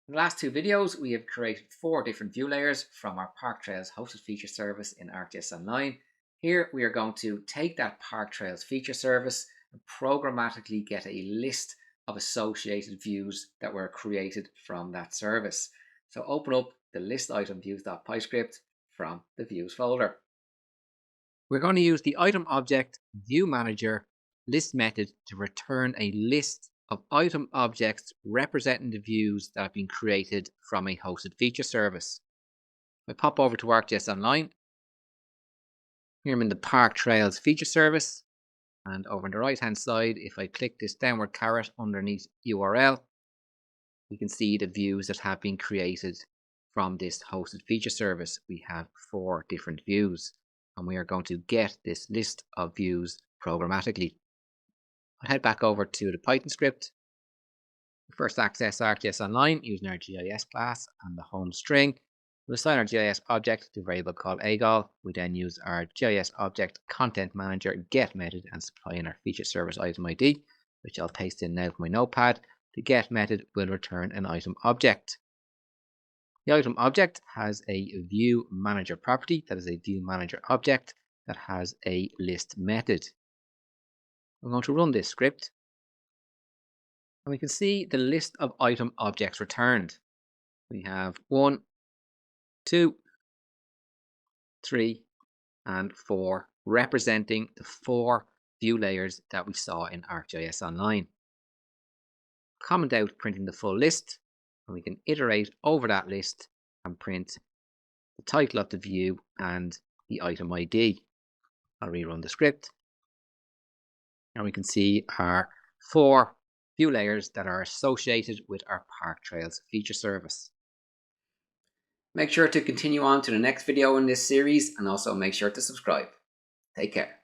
In the last two videos, we have created 4 different view layers from our Park Trails hosted feature service in ArcGIS Online. Here we are going to take that Park Trails feature service and programmatically get a list of associated views that were created from that service. So open up the list item views.py script from the views folder. We're going to use the item object ViewManager.list method to return a list of item objects representing the views that have been created from a hosted feature service. If I pop over to ArcGIS Online, here I'm in the Park Trails feature service, and over on the right hand side, if I click this downward caret underneath URL, we can see the views that have been created from this hosted feature service. We have 4 different views, and we are going to get this list of views programmatically. I'll head back over to the Python script. We first access ArcGIS Online using our GIS class and the home string. We'll assign our GIS object to a variable called AGOL. We then use our GIS object content manager get method and supply in our feature service item ID, which I'll paste in now from my notepad. The get method will return an item object. The item object has a view manager property, that is a view manager object that has a list method. I'm going to run this script, and we can see the list of item objects returned. We have 1, 2, 3, and 4, representing the 4 view layers that we saw in ArcGIS Online. Comment out printing the full list, and we can iterate over that list and print the title of the view and the item ID. I'll rerun the script, and we can see our 4 view layers that are associated with our Park Trails feature service. Make sure to continue on to the next video in this series, and also make sure to subscribe. Take care.